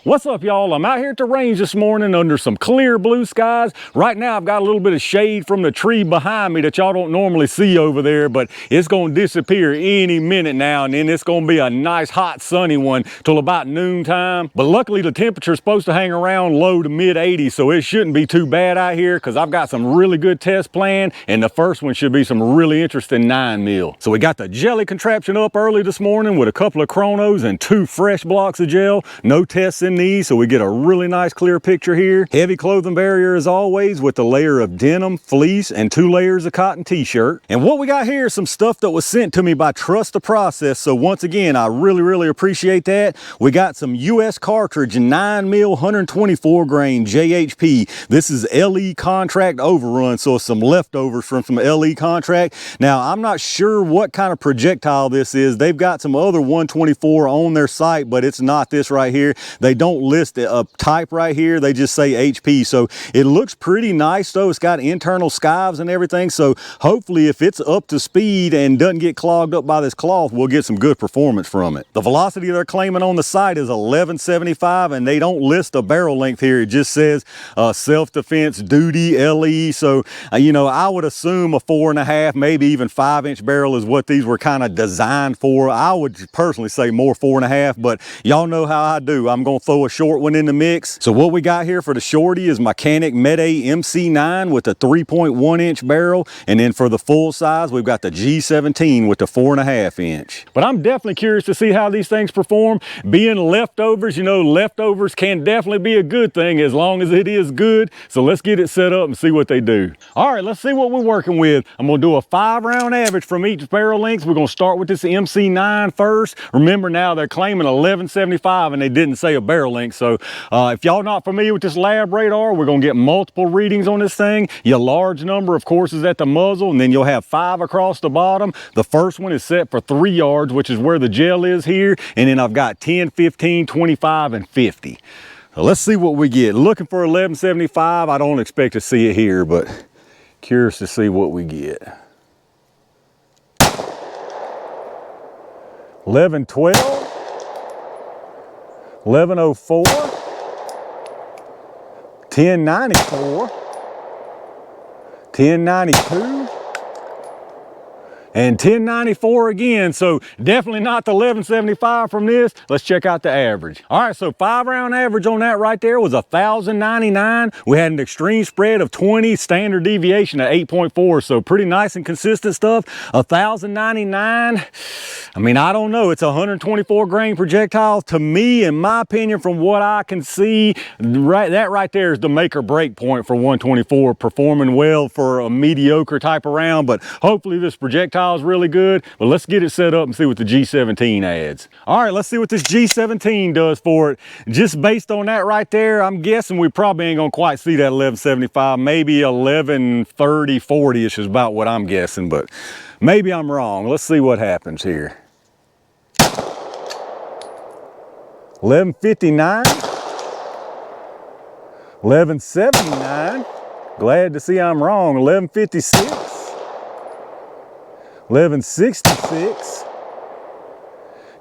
What's up, y'all? I'm out here at the range this morning under some clear blue skies. Right now I've got a little bit of shade from the tree behind me that y'all don't normally see over there, but it's going to disappear any minute now, and then it's going to be a nice hot sunny one till about noontime. But luckily the temperature is supposed to hang around low to mid 80s, so it shouldn't be too bad out here because I've got some really good tests planned, and the first one should be some really interesting 9mm. So we got the jelly contraption up early this morning with a couple of chronos and 2 fresh blocks of gel. No tests in these, so we get a really nice clear picture here. Heavy clothing barrier as always with a layer of denim, fleece, and 2 layers of cotton t-shirt. And what we got here is some stuff that was sent to me by Trust the Process, so once again I really appreciate that. We got some US Cartridge 9mm 124 grain JHP. This is LE contract Overrun, so it's some leftovers from some LE contract. Now I'm not sure what kind of projectile this is. They've got some other 124 on their site, but it's not this right here. They don't list a type right here, they just say HP. So it looks pretty nice though. It's got internal skives and everything, so hopefully if it's up to speed and doesn't get clogged up by this cloth, we'll get some good performance from it. The velocity they're claiming on the site is 1175, and they don't list a barrel length here. It just says self-defense duty LE. So you know, I would assume a 4.5, maybe even 5-inch barrel is what these were kind of designed for. I would personally say more 4.5, but y'all know how I do. I'm gonna throw a short one in the mix. So what we got here for the shorty is my Canik Mete MC9 with a 3.1-inch barrel, and then for the full size we've got the G17 with the 4.5-inch. But I'm definitely curious to see how these things perform. Being leftovers, you know, leftovers can definitely be a good thing as long as it is good. So let's get it set up and see what they do. All right, let's see what we're working with. I'm gonna do a 5-round average from each barrel length. We're gonna start with this MC9 first. Remember now they're claiming 1175 and they didn't say a barrel length. So if y'all not familiar with this lab radar, we're gonna get multiple readings on this thing. Your large number of course is at the muzzle, and then you'll have 5 across the bottom. The first one is set for 3 yards, which is where the gel is here, and then I've got 10, 15, 25, and 50. So let's see what we get. Looking for 1175. I don't expect to see it here, but curious to see what we get. 1112, 1104, 1094, 1092, and 1094 again. So definitely not the 1175 from this. Let's check out the average. All right, so 5-round average on that right there was 1099. We had an extreme spread of 20, standard deviation at 8.4, so pretty nice and consistent stuff. 1099, I mean, I don't know, it's a 124 grain projectile. To me, in my opinion, from what I can see, that right there is the make or break point for 124, performing well for a mediocre type of round. But hopefully this projectile is really good. But let's get it set up and see what the G17 adds. All right, let's see what this G17 does for it. Just based on that right there, I'm guessing we probably ain't gonna quite see that 1175, maybe 1130, 40-ish is about what I'm guessing, but maybe I'm wrong. Let's see what happens here. 1159, 1179, glad to see I'm wrong. 1156, 1166,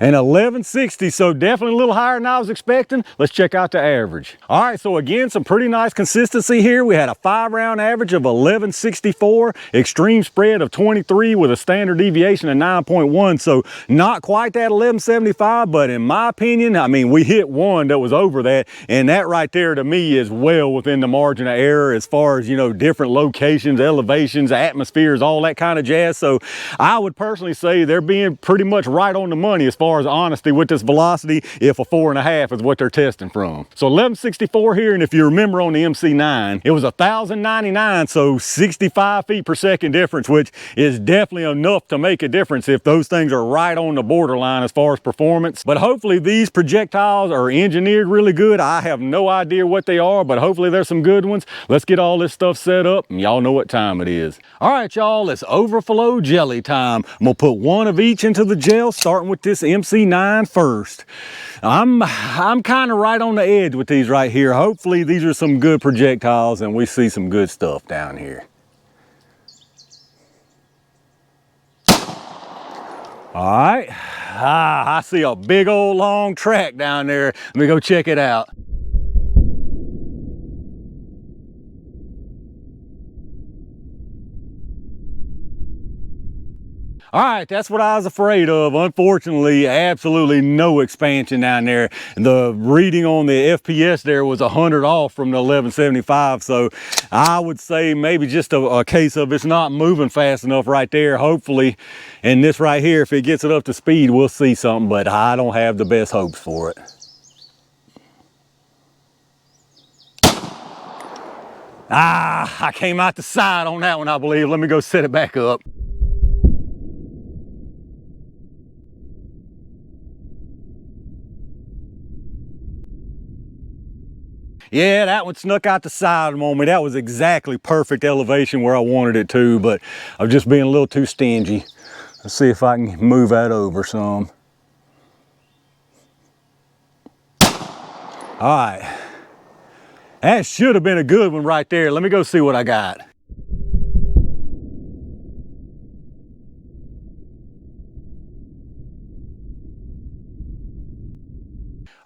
and 1160, so definitely a little higher than I was expecting. Let's check out the average. All right, so again, some pretty nice consistency here. We had a 5-round average of 1164, extreme spread of 23 with a standard deviation of 9.1, so not quite that 1175, but in my opinion, I mean, we hit one that was over that, and that right there to me is well within the margin of error as far as, you know, different locations, elevations, atmospheres, all that kind of jazz. So I would personally say they're being pretty much right on the money as far as honesty with this velocity, if a 4.5 is what they're testing from. So 1164 here, and if you remember on the MC9, it was 1099, so 65 feet per second difference, which is definitely enough to make a difference if those things are right on the borderline as far as performance. But hopefully these projectiles are engineered really good. I have no idea what they are, but hopefully there's some good ones. Let's get all this stuff set up, and y'all know what time it is. All right, y'all, it's overflow jelly time. I'm gonna put 1 of each into the gel, starting with this MC9 first. I'm kind of right on the edge with these right here. Hopefully these are some good projectiles and we see some good stuff down here. All right, I see a big old long track down there. Let me go check it out. All right, that's what I was afraid of. Unfortunately, absolutely no expansion down there. The reading on the FPS there was 100 off from the 1175. So I would say maybe just a case of it's not moving fast enough right there, hopefully. And this right here, if it gets it up to speed, we'll see something, but I don't have the best hopes for it. I came out the side on that one, I believe. Let me go set it back up. Yeah, that one snuck out the side on me. That was exactly perfect elevation where I wanted it to, but I'm just being a little too stingy. Let's see if I can move that over some. All right. That should have been a good one right there. Let me go see what I got.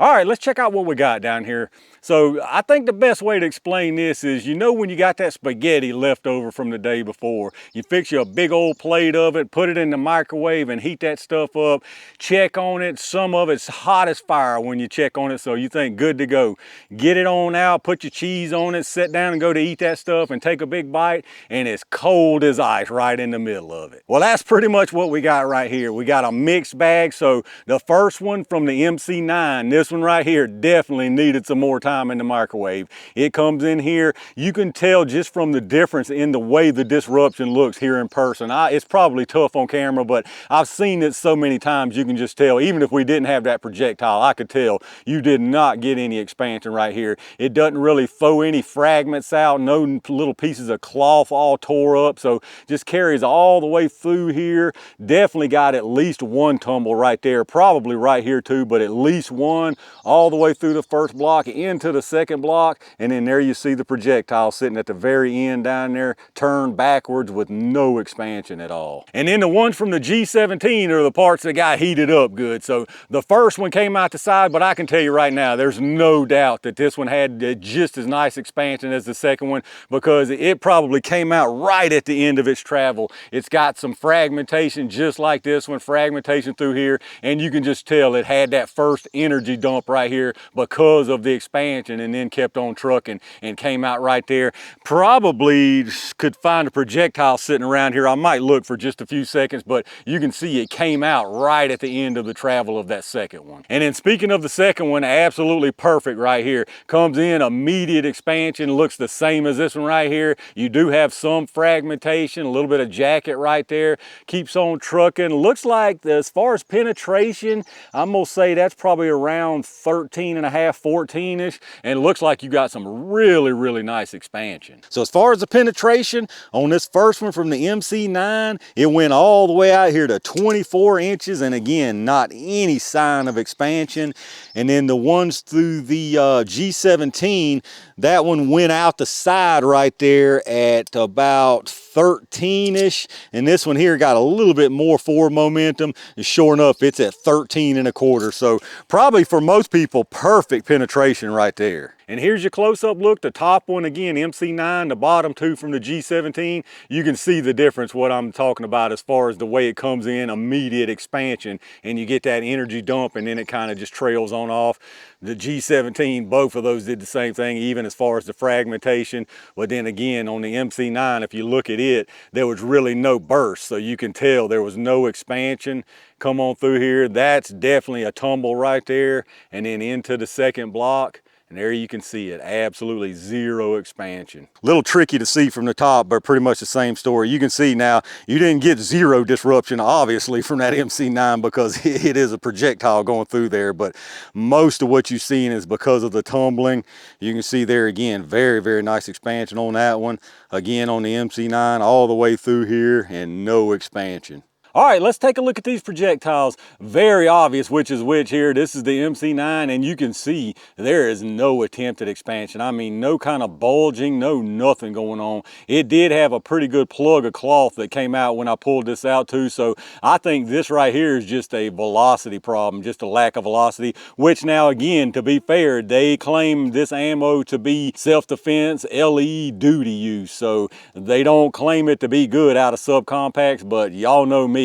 All right, let's check out what we got down here. So I think the best way to explain this is, you know, when you got that spaghetti left over from the day before, you fix you a big old plate of it, put it in the microwave and heat that stuff up, check on it. Some of it's hot as fire when you check on it, so you think good to go. Get it on out, put your cheese on it, sit down and go to eat that stuff and take a big bite, and it's cold as ice right in the middle of it. Well, that's pretty much what we got right here. We got a mixed bag. So the first one from the MC9, this one right here definitely needed some more time in the microwave. It comes in here, you can tell just from the difference in the way the disruption looks here in person. It's probably tough on camera, but I've seen it so many times you can just tell. Even if we didn't have that projectile, I could tell you did not get any expansion right here. It doesn't really throw any fragments out, no little pieces of cloth all tore up, so just carries all the way through here. Definitely got at least one tumble right there, probably right here too, but at least one, all the way through the first block into the second block, and then there you see the projectile sitting at the very end down there, turned backwards with no expansion at all. And then the ones from the G17 are the parts that got heated up good. So the first one came out the side, but I can tell you right now, there's no doubt that this one had just as nice expansion as the second one, because it probably came out right at the end of its travel. It's got some fragmentation just like this one, fragmentation through here, and you can just tell it had that first energy dump right here because of the expansion, and then kept on trucking and came out right there. Probably could find a projectile sitting around here. I might look for just a few seconds, but you can see it came out right at the end of the travel of that second one. And then speaking of the second one, absolutely perfect right here. Comes in, immediate expansion, looks the same as this one right here. You do have some fragmentation, a little bit of jacket right there. Keeps on trucking. Looks like as far as penetration, I'm gonna say that's probably around 13 and a half, 14-ish, and it looks like you got some really nice expansion. So as far as the penetration on this first one from the MC9, it went all the way out here to 24 inches, and again, not any sign of expansion. And then the ones through the G17, that one went out the side right there at about 13-ish, and this one here got a little bit more forward momentum, and sure enough, it's at 13 and a quarter. So probably for most people, perfect penetration right there. And here's your close-up look. The top one, again, MC9, the bottom two from the G17. You can see the difference, what I'm talking about, as far as the way it comes in, immediate expansion, and you get that energy dump, and then it kind of just trails on off. The G17, both of those did the same thing, even as far as the fragmentation. But then again, on the MC9, if you look at it, there was really no burst, so you can tell there was no expansion. Come on through here, that's definitely a tumble right there, and then into the second block. And there you can see it, absolutely zero expansion. A little tricky to see from the top, but pretty much the same story. You can see now, you didn't get zero disruption, obviously, from that MC9 because it is a projectile going through there, but most of what you've seen is because of the tumbling. You can see there again, very nice expansion on that one. Again, on the MC9, all the way through here, and no expansion. All right, let's take a look at these projectiles. Very obvious which is which here. This is the MC9, and you can see there is no attempted expansion. I mean, no kind of bulging, no nothing going on. It did have a pretty good plug of cloth that came out when I pulled this out too, so I think this right here is just a velocity problem, just a lack of velocity, which now again, to be fair, they claim this ammo to be self-defense, LE duty use, so they don't claim it to be good out of subcompacts, but y'all know me.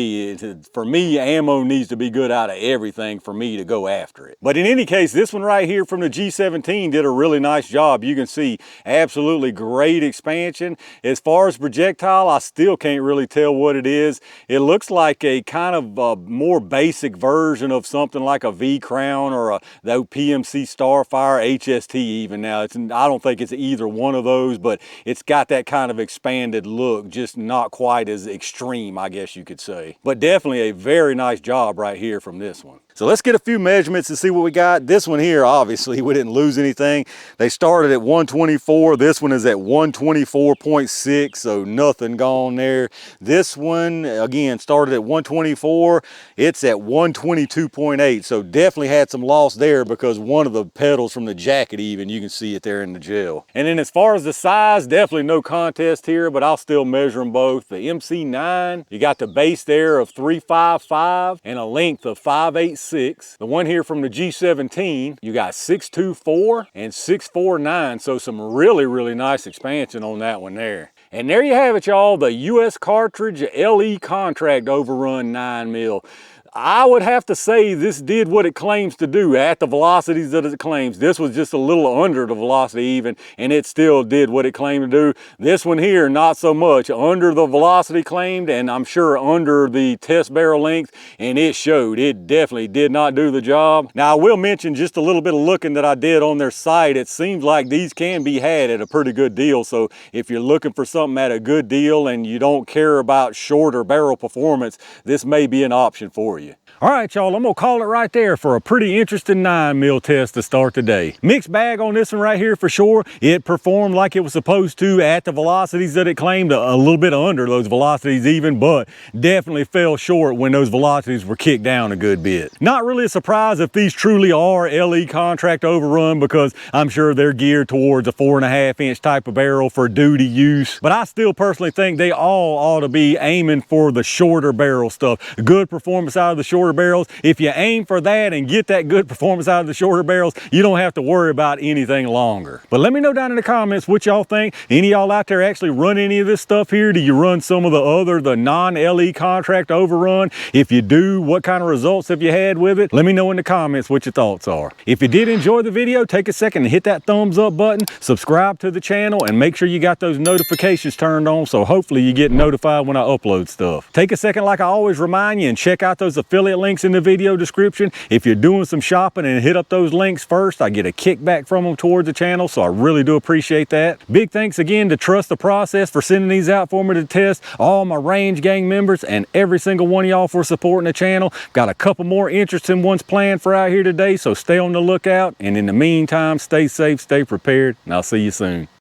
For me, ammo needs to be good out of everything for me to go after it. But in any case, this one right here from the G17 did a really nice job. You can see absolutely great expansion. As far as projectile, I still can't really tell what it is. It looks like a kind of a more basic version of something like a V-Crown or the PMC Starfire HST even. Now, I don't think it's either one of those, but it's got that kind of expanded look, just not quite as extreme, I guess you could say. But definitely a very nice job right here from this one. So let's get a few measurements and see what we got. This one here, obviously, we didn't lose anything. They started at 124. This one is at 124.6, so nothing gone there. This one, again, started at 124. It's at 122.8, so definitely had some loss there because one of the pedals from the jacket even, you can see it there in the gel. And then as far as the size, definitely no contest here, but I'll still measure them both. The MC9, you got the base there of 355 and a length of 586. The one here from the G17, you got 624 and 649, so some really nice expansion on that one there. And there you have it, y'all, the US Cartridge LE Contract Overrun 9mm. I would have to say this did what it claims to do at the velocities that it claims. This was just a little under the velocity even, and it still did what it claimed to do. This one here, not so much. Under the velocity claimed, and I'm sure under the test barrel length, and it showed. It definitely did not do the job. Now, I will mention just a little bit of looking that I did on their site. It seems like these can be had at a pretty good deal, so if you're looking for something at a good deal and you don't care about shorter barrel performance, this may be an option for you. All right, y'all, I'm gonna call it right there for a pretty interesting 9mm test to start today. Mixed bag on this one right here for sure. It performed like it was supposed to at the velocities that it claimed, a little bit under those velocities even, but definitely fell short when those velocities were kicked down a good bit. Not really a surprise if these truly are LE Contract Overrun, because I'm sure they're geared towards a 4.5-inch type of barrel for duty use. But I still personally think they all ought to be aiming for the shorter barrel stuff. Good performance out of the shorter barrels. If you aim for that and get that good performance out of the shorter barrels, you don't have to worry about anything longer. But let me know down in the comments what y'all think. Any of y'all out there actually run any of this stuff here? Do you run some of the non-LE Contract Overrun? If you do, what kind of results have you had with it? Let me know in the comments what your thoughts are. If you did enjoy the video, take a second and hit that thumbs up button, subscribe to the channel, and make sure you got those notifications turned on so hopefully you get notified when I upload stuff. Take a second, like I always remind you, and check out those affiliate links in the video description. If you're doing some shopping and hit up those links first, I get a kickback from them towards the channel, so I really do appreciate that. Big thanks again to Trust the Process for sending these out for me to test, all my Range Gang members, and every single one of y'all for supporting the channel. Got a couple more interesting ones planned for out here today, so stay on the lookout, and in the meantime, stay safe, stay prepared, and I'll see you soon.